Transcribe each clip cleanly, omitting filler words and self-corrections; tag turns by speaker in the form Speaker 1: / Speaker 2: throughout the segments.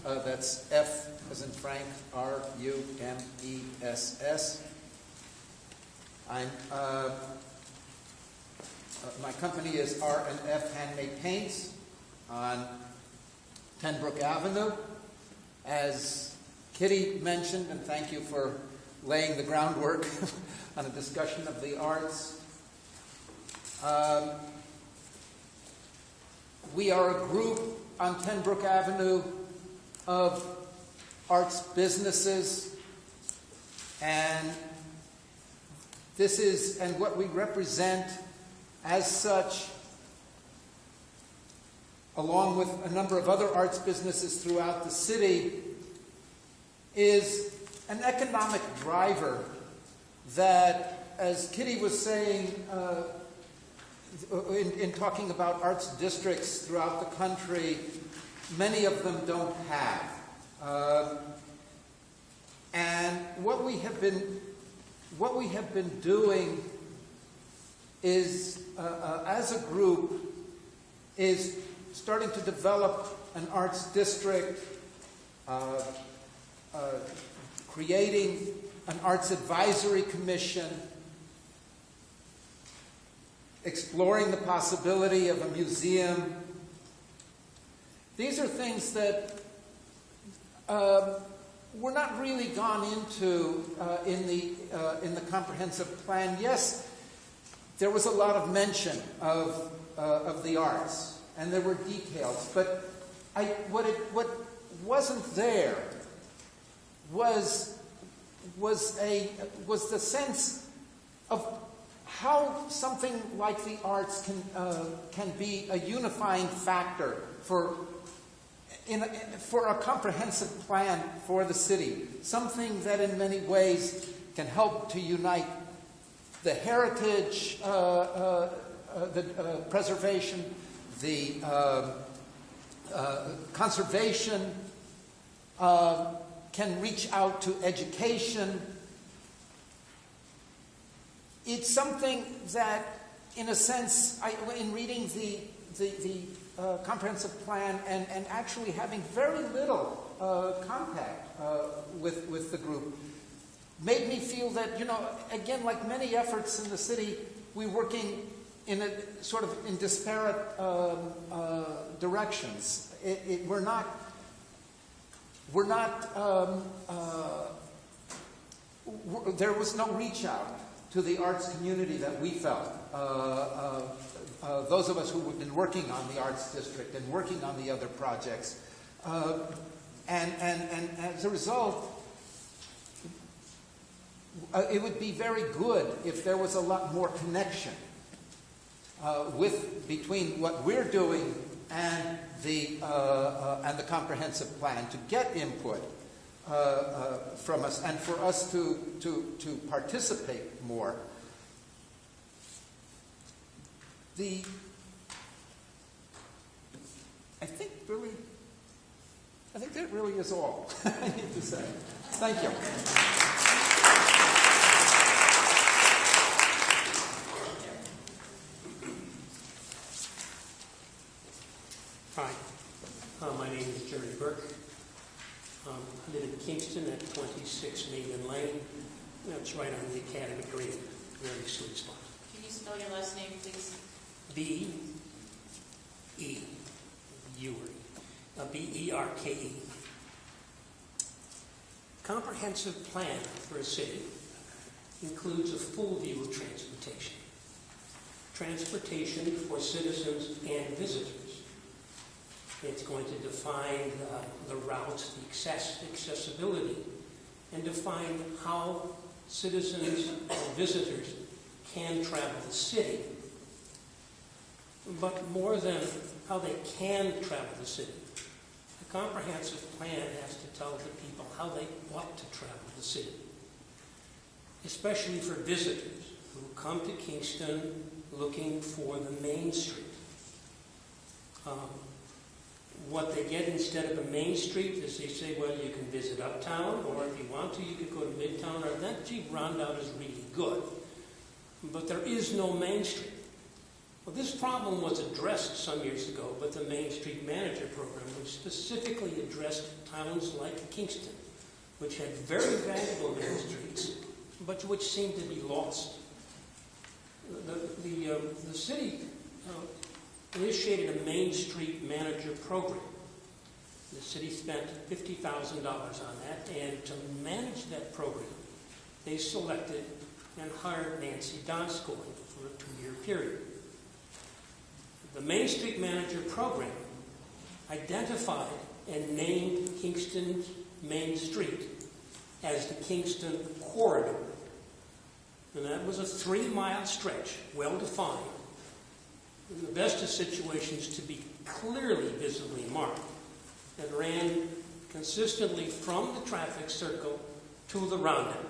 Speaker 1: That's F as in Frank, R-U-M-E-S-S. My company is R&F Handmade Paints on 10 Brook Avenue. As Kitty mentioned, and thank you for laying the groundwork on a discussion of the arts, we are a group on 10 Brook Avenue of arts businesses, and this is, and what we represent as such, along with a number of other arts businesses throughout the city, is an economic driver that, as Kitty was saying in talking about arts districts throughout the country, many of them don't have. And what we have been doing is, as a group, is starting to develop an arts district, creating an arts advisory commission, exploring the possibility of a museum. These are things that were not really gone into in the comprehensive plan. Yes, there was a lot of mention of the arts, and there were details, but what wasn't there was the sense of how something like the arts can be a unifying factor for a comprehensive plan for the city, something that in many ways can help to unite the heritage, the preservation, the conservation, can reach out to education. It's something that, in a sense, in reading the comprehensive plan and actually having very little contact with the group, made me feel that, again, like many efforts in the city, we're working in a sort of in disparate directions. We're not. There was no reach out to the arts community that we felt. Those of us who have been working on the arts district and working on the other projects, and as a result, it would be very good if there was a lot more connection between what we're doing and the comprehensive plan, to get input from us and for us to participate more. I think that really is all I need to say. Thank you.
Speaker 2: Hi, my name is Jerry Burke. I live in Kingston at 26 Maiden Lane. That's right on the Academy Green, very sweet spot.
Speaker 3: Can you spell your last name, please?
Speaker 2: B-E-R-K-E. Comprehensive plan for a city includes a full view of transportation. Transportation for citizens and visitors. It's going to define the routes, the accessibility, and define how citizens and visitors can travel the city. But more than how they can travel the city, the comprehensive plan has to tell the people how they ought to travel the city, especially for visitors who come to Kingston looking for the main street. What they get instead of a main street is they say, well, you can visit uptown, or if you want to, you can go to midtown, or that roundabout is really good. But there is no main street. Well, this problem was addressed some years ago with the Main Street Manager program, which specifically addressed towns like Kingston, which had very valuable main streets, but which seemed to be lost. The city initiated a Main Street Manager program. The city spent $50,000 on that, and to manage that program, they selected and hired Nancy Donskoy for a 2-year period. The Main Street Manager program identified and named Kingston's Main Street as the Kingston Corridor. And that was a 3-mile stretch, well-defined, in the best of situations to be clearly visibly marked, that ran consistently from the traffic circle to the roundabout.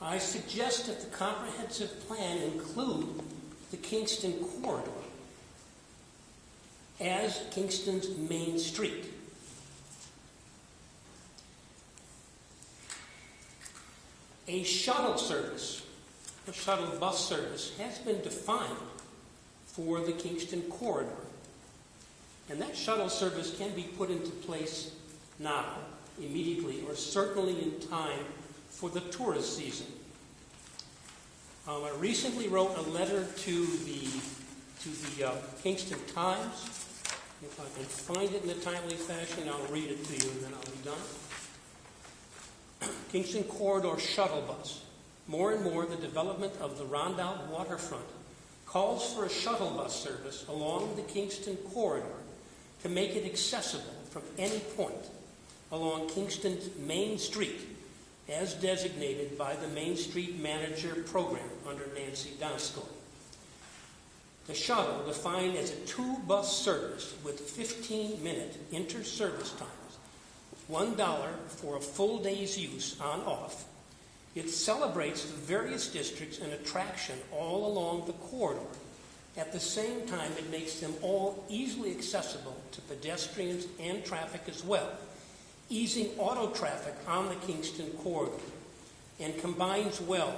Speaker 2: I suggest that the comprehensive plan include the Kingston Corridor as Kingston's main street. A shuttle service, a shuttle bus service, has been defined for the Kingston Corridor. And that shuttle service can be put into place now, immediately, or certainly in time for the tourist season. I recently wrote a letter to the Kingston Times. If I can find it in a timely fashion, I'll read it to you and then I'll be done. Kingston Corridor Shuttle Bus. More and more, the development of the Rondout waterfront calls for a shuttle bus service along the Kingston Corridor to make it accessible from any point along Kingston's Main Street, as designated by the Main Street Manager program under Nancy Donskoy. The shuttle, defined as a 2-bus service with 15-minute inter-service times, $1 for a full day's use on-off. It celebrates the various districts and attraction all along the corridor. At the same time, it makes them all easily accessible to pedestrians and traffic as well, easing auto traffic on the Kingston Corridor, and combines well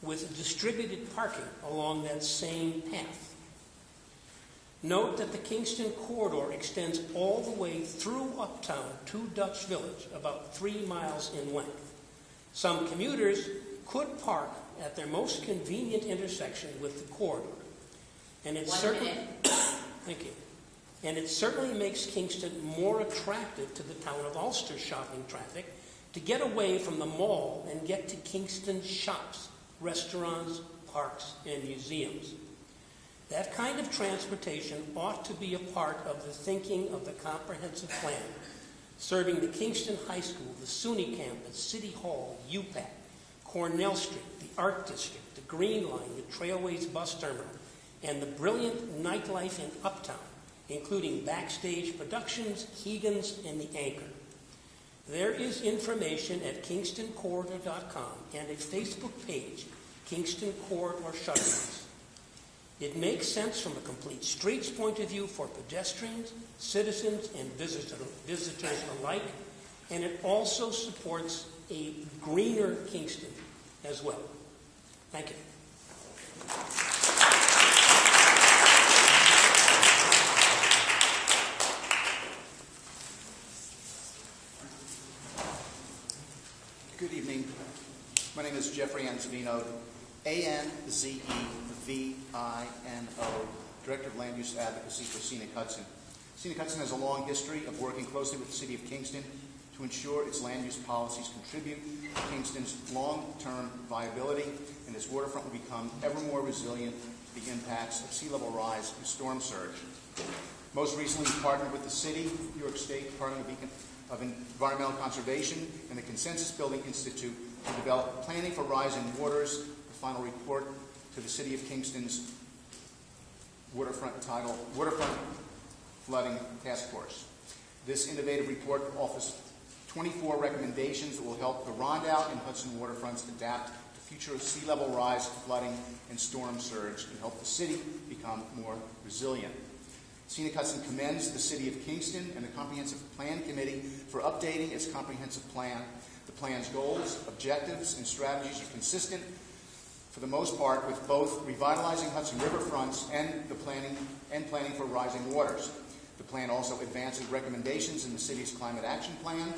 Speaker 2: with distributed parking along that same path. Note that the Kingston Corridor extends all the way through Uptown to Dutch Village, about 3 miles in length. Some commuters could park at their most convenient intersection with the corridor. And it Thank you. And it certainly makes Kingston more attractive to the town of Ulster shopping traffic to get away from the mall and get to Kingston shops, restaurants, parks, and museums. That kind of transportation ought to be a part of the thinking of the comprehensive plan, serving the Kingston High School, the SUNY campus, City Hall, UPAC, Cornell Street, the Art District, the Green Line, the Trailways Bus Terminal, and the brilliant nightlife in Uptown, including Backstage Productions, Keegan's, and The Anchor. There is information at kingstoncorridor.com and a Facebook page, Kingston Corridor Shuttle Bus. It makes sense from a complete streets point of view for pedestrians, citizens, and visitors alike, and it also supports a greener Kingston as well. Thank you.
Speaker 4: Good evening. My name is Jeffrey Anzavino, A-N-Z-E-V-I-N-O, Director of Land Use Advocacy for Scenic Hudson. Scenic Hudson has a long history of working closely with the City of Kingston to ensure its land use policies contribute to Kingston's long-term viability, and its waterfront will become ever more resilient to the impacts of sea level rise and storm surge. Most recently, we partnered with the City, New York State Department of Environmental Conservation, and the Consensus Building Institute to develop Planning for Rising Waters, the final report to the City of Kingston's waterfront title, Waterfront Flooding Task Force. This innovative report offers 24 recommendations that will help the Rondout and Hudson waterfronts adapt to future sea level rise, flooding, and storm surge, and help the city become more resilient. Scenic Hudson commends the City of Kingston and the Comprehensive Plan Committee for updating its comprehensive plan The plan's goals, objectives, and strategies are consistent, for the most part, with both revitalizing Hudson River fronts and planning for rising waters. The plan also advances recommendations in the city's climate action plan.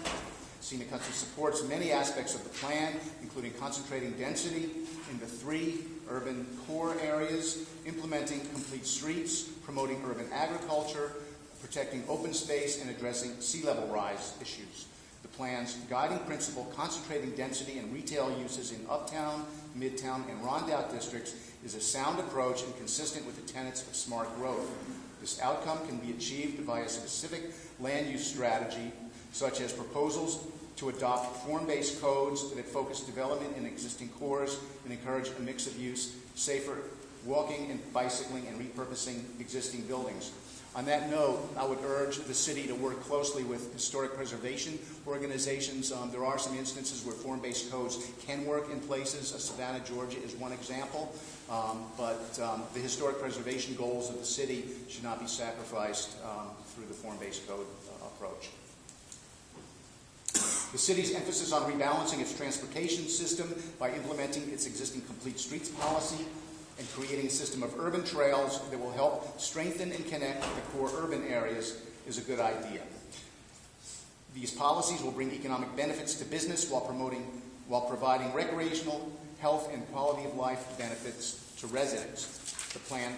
Speaker 4: Scenic Hudson supports many aspects of the plan, including concentrating density in the 3 urban core areas, implementing complete streets, promoting urban agriculture, protecting open space, and addressing sea level rise issues. The plan's guiding principle, concentrating density and retail uses in Uptown, Midtown, and Rondout districts, is a sound approach and consistent with the tenets of smart growth. This outcome can be achieved via specific land use strategy, such as proposals to adopt form-based codes that focus development in existing cores and encourage a mix of use, safer walking and bicycling, and repurposing existing buildings. On that note, I would urge the city to work closely with historic preservation organizations. There are some instances where form-based codes can work in places. Savannah, Georgia is one example. But the historic preservation goals of the city should not be sacrificed through the form-based code approach. The city's emphasis on rebalancing its transportation system by implementing its existing complete streets policy and creating a system of urban trails that will help strengthen and connect the core urban areas is a good idea. These policies will bring economic benefits to business while providing recreational, health, and quality of life benefits to residents. The plan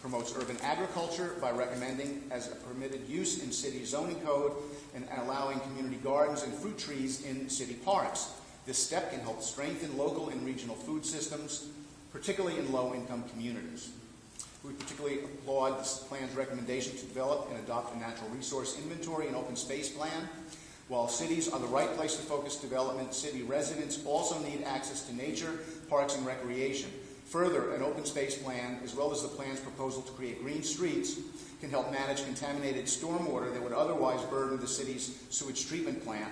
Speaker 4: promotes urban agriculture by recommending as a permitted use in city zoning code and allowing community gardens and fruit trees in city parks. This step can help strengthen local and regional food systems, particularly in low-income communities. We particularly applaud this plan's recommendation to develop and adopt a natural resource inventory and open space plan. While cities are the right place to focus development, city residents also need access to nature, parks, and recreation. Further, an open space plan, as well as the plan's proposal to create green streets, can help manage contaminated stormwater that would otherwise burden the city's sewage treatment plant.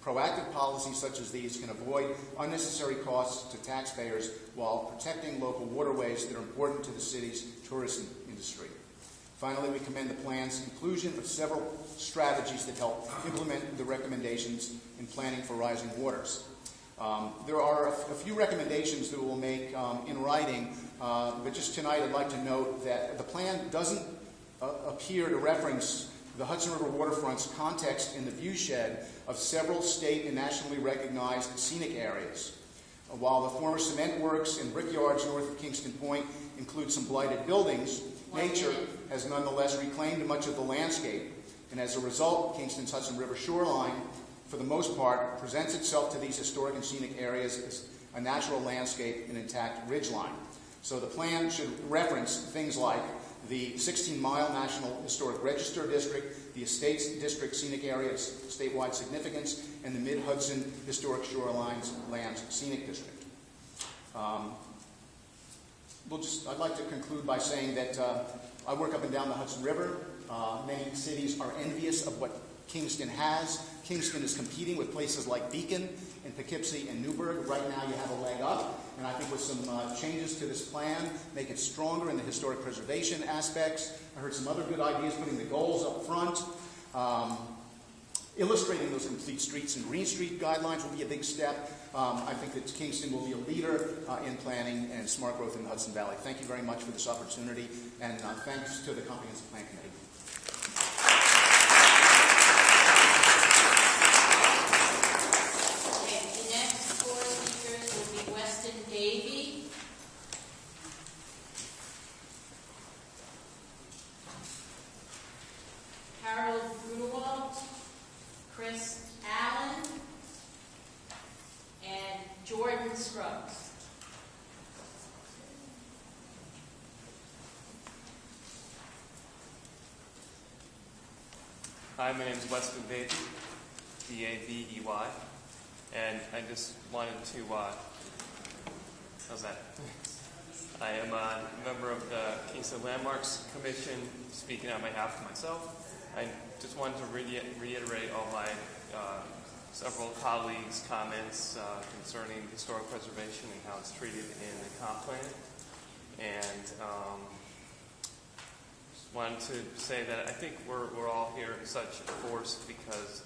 Speaker 4: Proactive policies such as these can avoid unnecessary costs to taxpayers while protecting local waterways that are important to the city's tourism industry. Finally, we commend the plan's inclusion of several strategies that help implement the recommendations in planning for rising waters. There are a few recommendations that we'll make in writing, but just tonight I'd like to note that the plan doesn't appear to reference the Hudson River waterfront's context in the viewshed of several state and nationally recognized scenic areas. While the former cement works and brickyards north of Kingston Point include some blighted buildings, nature has nonetheless reclaimed much of the landscape, and as a result, Kingston's Hudson River shoreline, for the most part, presents itself to these historic and scenic areas as a natural landscape and intact ridgeline. So the plan should reference things like the 16-mile National Historic Register District, the Estates District Scenic Areas Statewide Significance, and the Mid-Hudson Historic Shorelines Lands Scenic District. I'd like to conclude by saying that I work up and down the Hudson River. Many cities are envious of what Kingston has. Kingston is competing with places like Beacon and Poughkeepsie and Newburgh. Right now you have a leg up, and I think with some changes to this plan, make it stronger in the historic preservation aspects. I heard some other good ideas, putting the goals up front. Illustrating those complete streets and green street guidelines will be a big step. I think that Kingston will be a leader in planning and smart growth in the Hudson Valley. Thank you very much for this opportunity, and thanks to the Comprehensive Plan Committee.
Speaker 3: Okay, the next four speakers will be Weston Davey, Harold Grunewald, Chris Allen, and Jordan Scruggs.
Speaker 5: Hi, my name is Weston Davey, D-A-V-E-Y, and I just wanted to, how's that? I am a member of the Kingston Landmarks Commission, speaking on behalf of myself. I just wanted to reiterate all my several colleagues' comments concerning historic preservation and how it's treated in the comp plan. And just wanted to say that I think we're all here in such force because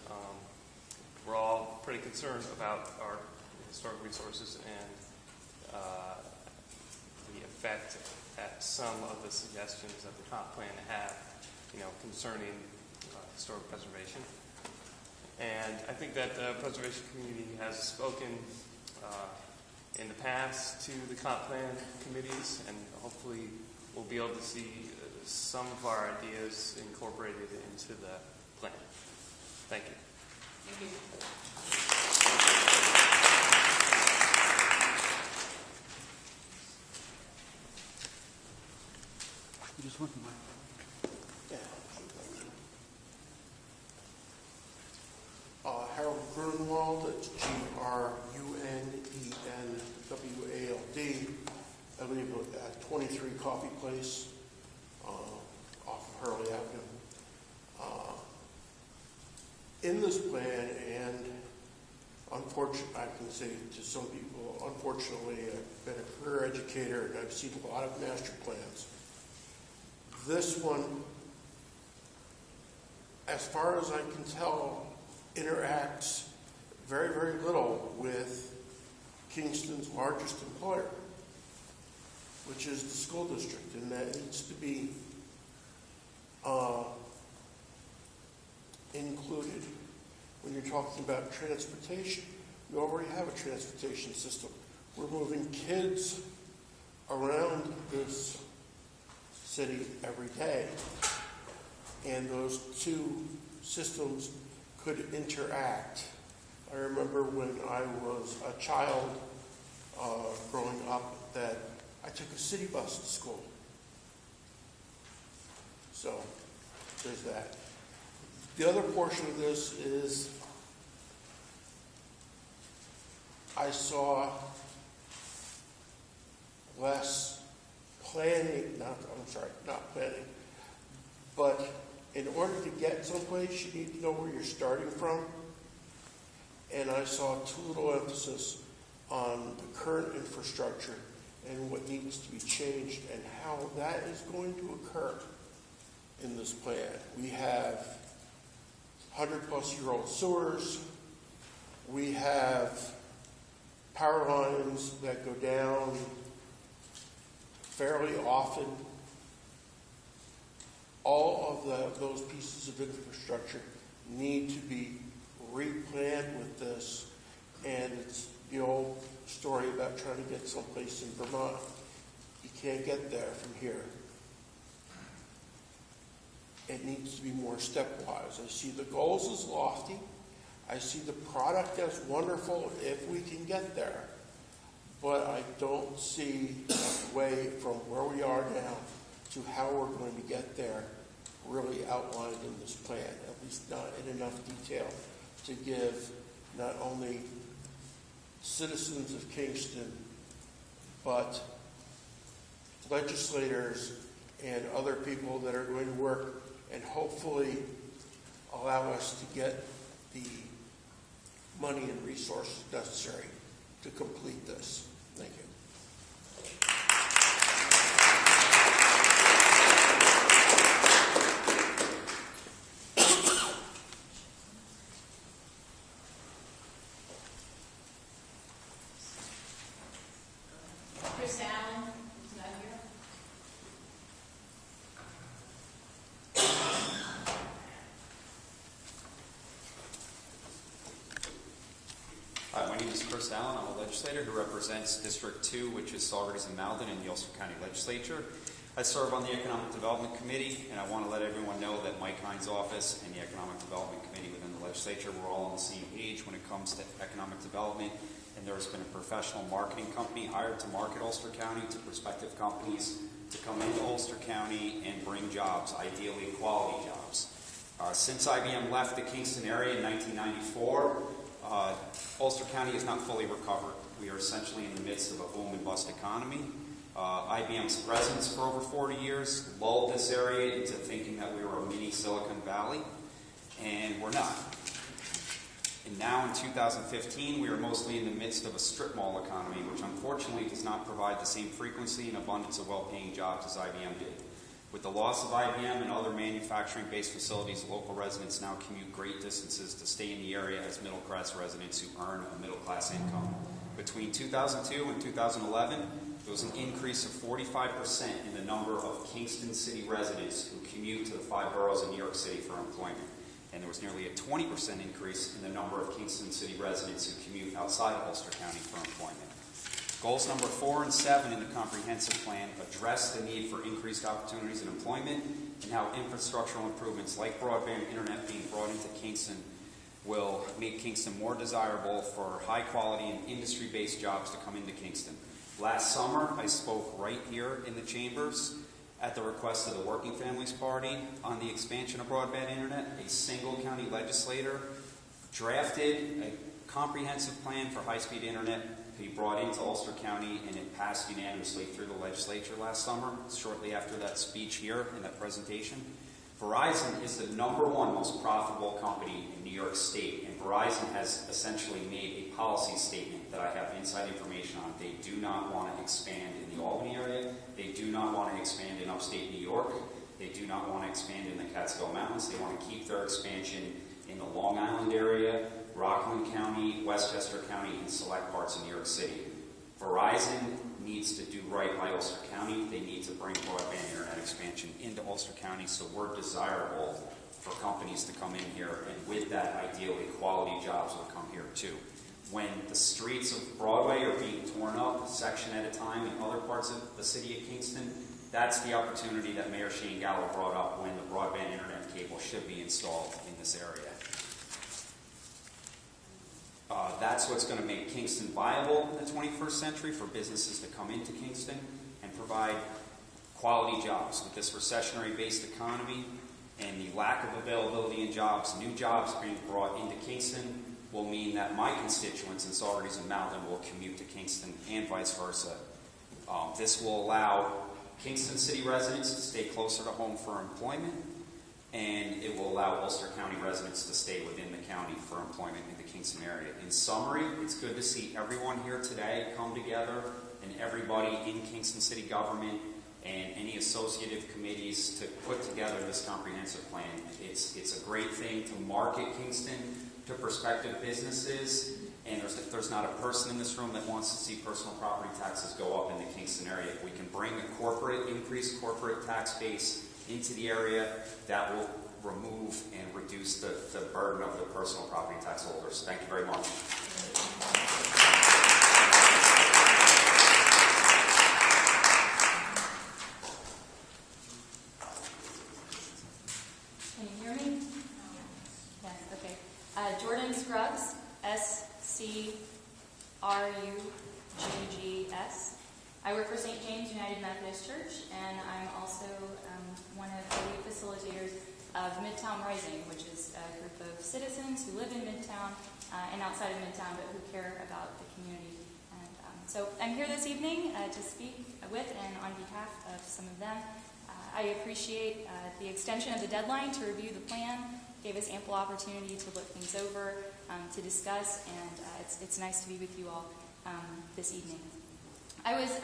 Speaker 5: we're all pretty concerned about our historic resources and the effect that some of the suggestions that the comp plan have, concerning historic preservation. And I think that the preservation community has spoken in the past to the comp plan committees, and hopefully we'll be able to see some of our ideas incorporated into the plan. Thank you.
Speaker 3: Thank you.
Speaker 6: You just want the mic.
Speaker 7: Harold Grunwald, it's Grunenwald. I live at 23 Coffee Place off of Hurley Avenue. In this plan, and unfortunately, I can say to some people, unfortunately, I've been a career educator and I've seen a lot of master plans. This one, as far as I can tell, interacts very, very little with Kingston's largest employer, which is the school district, and that needs to be included when you're talking about transportation. We already have a transportation system. We're moving kids around this city every day, and those two systems could interact. I remember when I was a child growing up that I took a city bus to school. So there's that. The other portion of this is I saw less planning, not planning, but in order to get someplace, you need to know where you're starting from. And I saw too little emphasis on the current infrastructure and what needs to be changed and how that is going to occur in this plan. We have 100-plus-year-old sewers. We have power lines that go down fairly often. All of those pieces of infrastructure need to be replanned with this, and it's the old story about trying to get someplace in Vermont. You can't get there from here. It needs to be more stepwise. I see the goals as lofty. I see the product as wonderful if we can get there. But I don't see a way from where we are now to how we're going to get there really outlined in this plan, at least not in enough detail to give not only citizens of Kingston, but legislators and other people that are going to work and hopefully allow us to get the money and resources necessary to complete this. Thank you.
Speaker 3: Chris Allen, is not here.
Speaker 8: Hi, my name is Chris Allen. I'm a legislator who represents District 2, which is Saugerties and Malden in the Ulster County Legislature. I serve on the Economic Development Committee, and I want to let everyone know that Mike Hines' office and the Economic Development Committee within the legislature, we're all on the same page when it comes to economic development. And there's been a professional marketing company hired to market Ulster County to prospective companies to come into Ulster County and bring jobs, ideally quality jobs. Since IBM left the Kingston area in 1994, Ulster County is not fully recovered. We are essentially in the midst of a boom and bust economy. IBM's presence for over 40 years lulled this area into thinking that we were a mini Silicon Valley, and we're not. And now in 2015, we are mostly in the midst of a strip mall economy, which unfortunately does not provide the same frequency and abundance of well-paying jobs as IBM did. With the loss of IBM and other manufacturing-based facilities, local residents now commute great distances to stay in the area as middle-class residents who earn a middle-class income. Between 2002 and 2011, there was an increase of 45% in the number of Kingston City residents who commute to the 5 boroughs in New York City for employment. And there was nearly a 20% increase in the number of Kingston City residents who commute outside of Ulster County for employment. Goals number 4 and 7 in the comprehensive plan address the need for increased opportunities in employment and how infrastructural improvements like broadband internet being brought into Kingston will make Kingston more desirable for high-quality and industry-based jobs to come into Kingston. Last summer, I spoke right here in the chambers at the request of the Working Families Party on the expansion of broadband internet. A single county legislator drafted a comprehensive plan for high-speed internet to be brought into Ulster County, and it passed unanimously through the legislature last summer, shortly after that speech here in that presentation. Verizon is the #1 most profitable company in New York State, and Verizon has essentially made a policy statement that I have inside information on. They do not want to expand in the Albany area. They do not want to expand in upstate New York. They do not want to expand in the Catskill Mountains. They want to keep their expansion in the Long Island area, Rockland County, Westchester County, and select parts of New York City. Verizon needs to do right by Ulster County. They need to bring broadband internet expansion into Ulster County, so we're desirable for companies to come in here, and with that, ideally, quality jobs will come here too. When the streets of Broadway are being torn up section at a time in other parts of the city of Kingston, that's the opportunity that Mayor Shane Gallo brought up when the broadband internet cable should be installed in this area. That's what's going to make Kingston viable in the 21st century for businesses to come into Kingston and provide quality jobs. With this recessionary-based economy and the lack of availability in jobs, new jobs being brought into Kingston will mean that my constituents in Saugerties and Malden will commute to Kingston and vice versa. This will allow Kingston City residents to stay closer to home for employment, and it will allow Ulster County residents to stay within the county for employment in the Kingston area. In summary, it's good to see everyone here today come together, and everybody in Kingston City government and any associative committees to put together this comprehensive plan. It's a great thing to market Kingston to prospective businesses, and there's not a person in this room that wants to see personal property taxes go up in the Kingston area. If we can bring a increased corporate tax base into the area, that will remove and reduce the burden of the personal property tax holders. Thank you very much.
Speaker 6: Can you hear me? Yes, okay. Jordan Scruggs, SCRUGGS. I work for St. James United Methodist Church, and I'm also one of the facilitators of Midtown Rising, which is a group of citizens who live in Midtown and outside of Midtown, but who care about the community. And so I'm here this evening to speak with and on behalf of some of them. I appreciate the extension of the deadline to review the plan. Gave us ample opportunity to look things over, to discuss, and it's nice to be with you all this evening. I was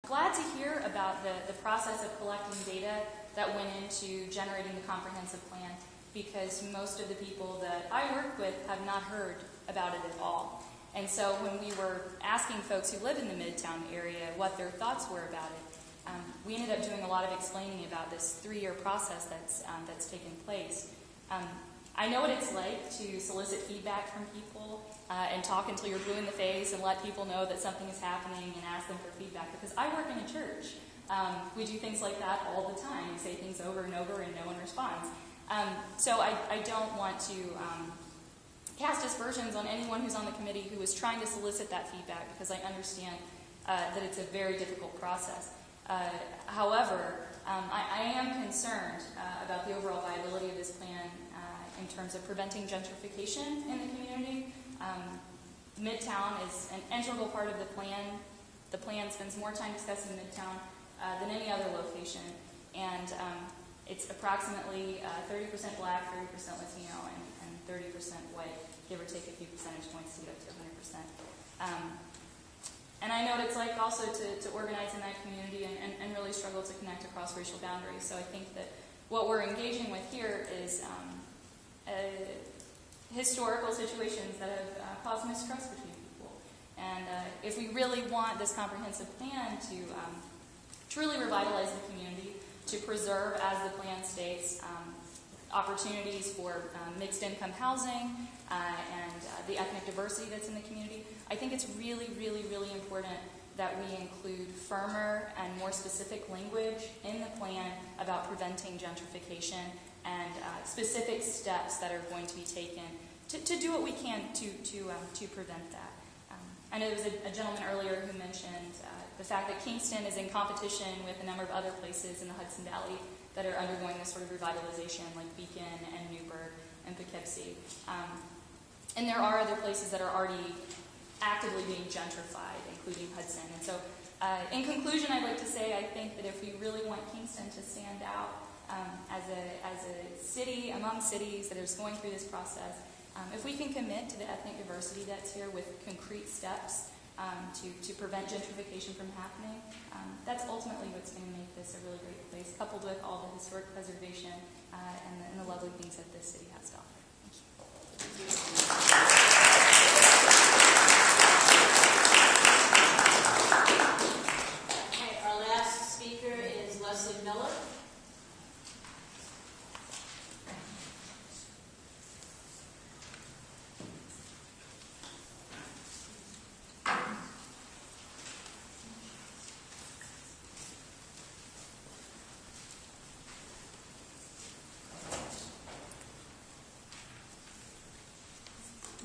Speaker 6: glad to hear about the process of collecting data that went into generating the comprehensive plan, because most of the people that I work with have not heard about it at all. And so when we were asking folks who live in the Midtown area what their thoughts were about it, we ended up doing a lot of explaining about this 3-year process that's taken place. I know what it's like to solicit feedback from people and talk until you're blue in the face and let people know that something is happening and ask them for feedback, because I work in a church. We do things like that all the time. We say things over and over and no one responds. So I don't want to cast aspersions on anyone who's on the committee who is trying to solicit that feedback, because I understand that it's a very difficult process. However, I am concerned about the overall viability of this plan in terms of preventing gentrification in the community. Midtown is an integral part of the plan. The plan spends more time discussing Midtown than any other location, and it's approximately 30% Black, 30% Latino, and 30% white, give or take a few percentage points to get up to 100%. And I know what it's like also to organize in that community and really struggle to connect across racial boundaries. So I think that what we're engaging with here is historical situations that have caused mistrust between people. And if we really want this comprehensive plan to truly revitalize the community, to preserve, as the plan states, opportunities for mixed income housing and the ethnic diversity that's in the community, I think it's really, really, really important that we include firmer and more specific language in the plan about preventing gentrification and specific steps that are going to be taken to do what we can to prevent that. I know there was a gentleman earlier who mentioned the fact that Kingston is in competition with a number of other places in the Hudson Valley that are undergoing this sort of revitalization, like Beacon and Newburgh and Poughkeepsie. And there are other places that are already actively being gentrified, including Hudson. And so, in conclusion, I'd like to say I think that if we really want Kingston to stand out as a city among cities that is going through this process, if we can commit to the ethnic diversity that's here with concrete steps to prevent gentrification from happening, that's ultimately what's going to make this a really great place, coupled with all the historic preservation and the lovely things that this city has to offer. Thank you.
Speaker 3: Okay, our last speaker is Leslie Miller.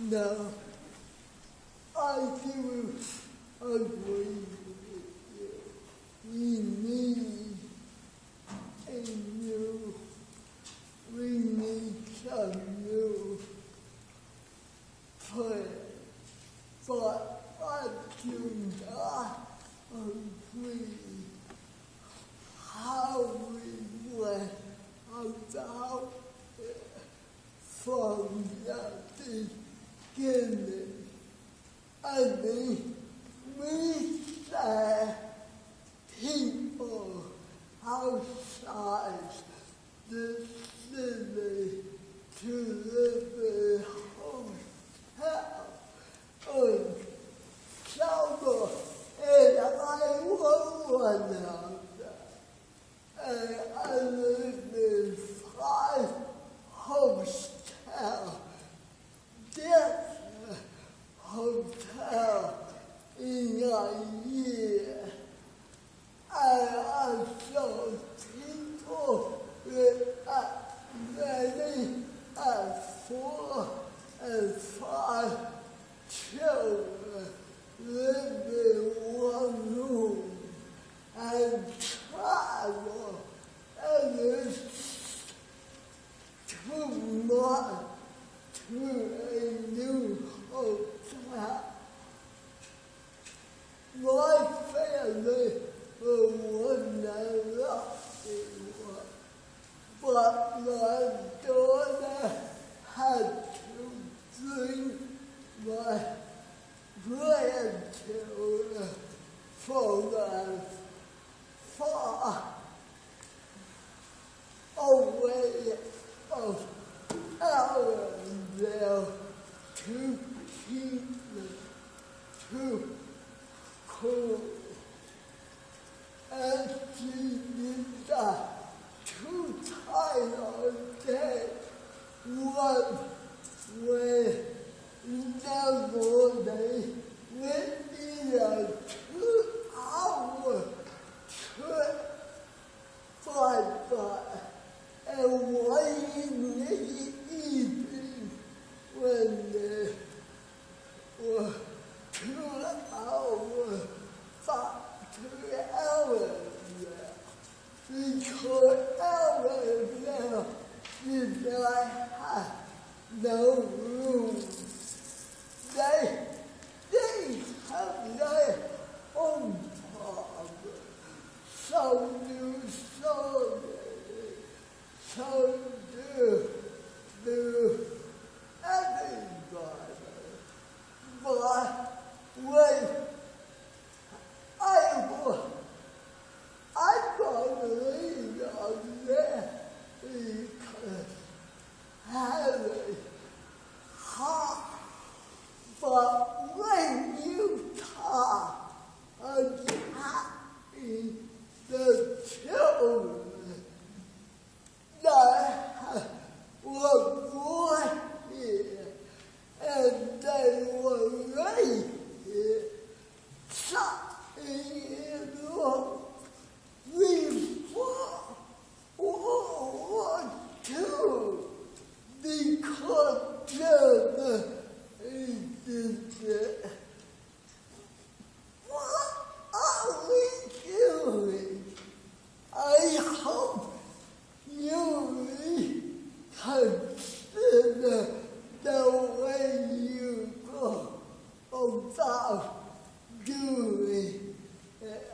Speaker 9: No, I do agree with you. We need a we need some new plan, but I do not agree how we went about it from the beginning. I mean, we said people outside the city to live in hotels and summer, and I was one of them. And I lived in 5 hotels. This hotel in a year. I saw people with many as 4 and 5 children live in one room and travel, and it's too much to a new hotel. My family would not lucky one, but my daughter had to bring my grandchildren from as far away of Allendale to Kingston to school. And she did that 2 times a day. One when the morning within a 2-hour trip by bus, and one in the evening when there were 2 hours, 3 hours there, because Allendale did not have no room. They have their own problem. So do everybody. But when hope you reconsider the way you go about doing it.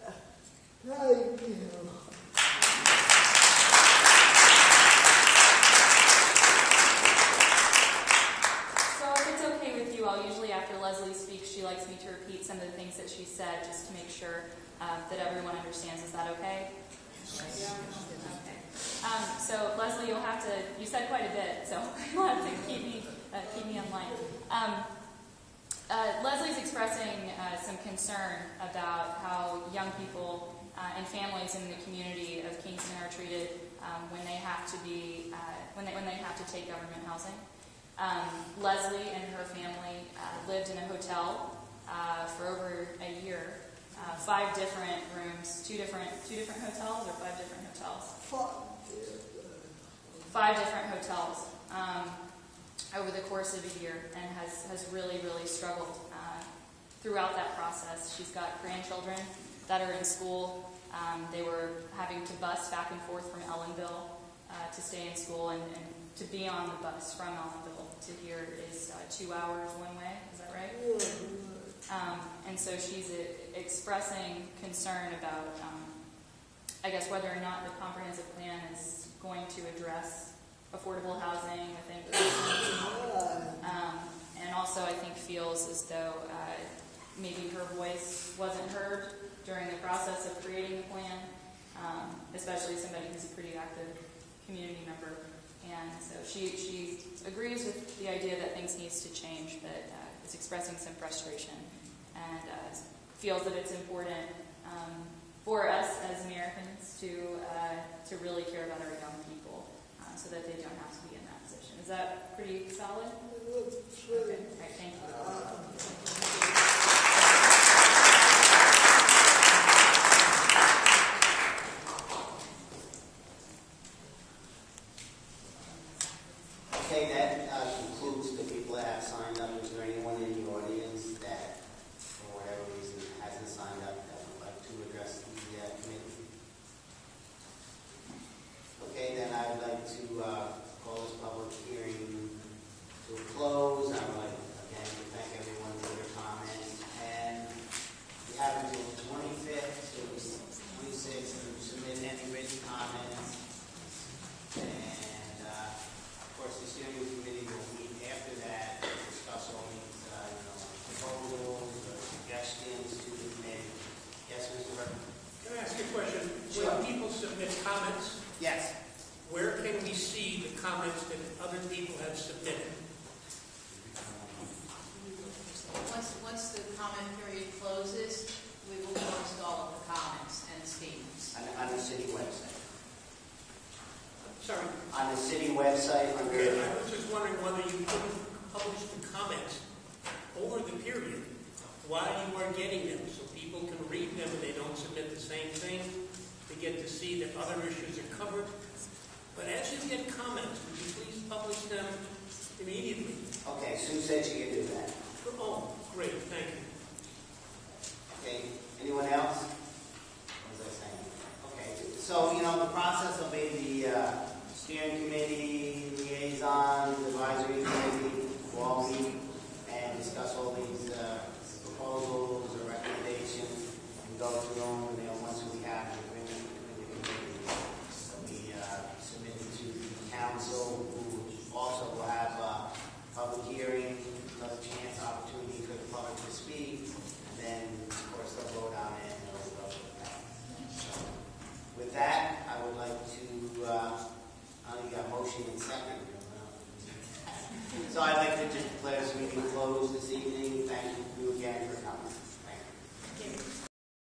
Speaker 9: Thank you.
Speaker 6: I'll usually, after Leslie speaks, she likes me to repeat some of the things that she said just to make sure that everyone understands. Is that okay? Yeah. Okay. So Leslie, you said quite a bit, so you'll have to keep me in line. Leslie's expressing some concern about how young people and families in the community of Kingston are treated when they have to take government housing. Leslie and her family lived in a hotel for over a year, 5 different rooms, two different hotels, or 5 different hotels? 5 different hotels over the course of a year, and has really, really struggled throughout that process. She's got grandchildren that are in school. They were having to bus back and forth from Ellenville to stay in school, and to be on the bus from Ellenville to here is 2 hours one way. Is that right? And so she's expressing concern about, I guess, whether or not the comprehensive plan is going to address affordable housing within Kingston. And also, I think, feels as though maybe her voice wasn't heard during the process of creating the plan, especially somebody who's a pretty active community member. And so she agrees with the idea that things needs to change, but is expressing some frustration and feels that it's important for us as Americans to really care about our young people so that they don't have to be in that position. Is that pretty solid? Okay. All right, thank you.
Speaker 10: Okay, that concludes the people that have signed up. Is there anyone in the audience that, for whatever reason, hasn't signed up that would like to address the committee? Okay, then I would like to call this public hearing to a close. I would like, again, to thank everyone for their comments. And we have until the 25th, so 26th, to submit any written comments. And of course, the steering committee will meet after that to discuss all these proposals or suggestions to the committee. Yes, Mr. Burton?
Speaker 2: Can I ask you a question?
Speaker 10: Sure.
Speaker 2: When people submit comments,
Speaker 10: Yes.
Speaker 2: where can we see the comments that other people have submitted?
Speaker 3: Once the comment period closes, we will post all of the comments and statements.
Speaker 10: On the city website.
Speaker 2: Sorry.
Speaker 10: On the city website under...
Speaker 2: Okay, I was just wondering whether you couldn't publish the comments over the period while you are getting them, so people can read them and they don't submit the same thing. They get to see that other issues are covered. But as you get comments, would you please publish them immediately?
Speaker 10: Okay, Sue said she could do that.
Speaker 2: Oh, great, thank you.
Speaker 10: Okay, anyone else? What was I saying? Okay, so, the process will be the steering committee, liaison, advisory committee will all meet and discuss all these proposals or recommendations and go through them, and they'll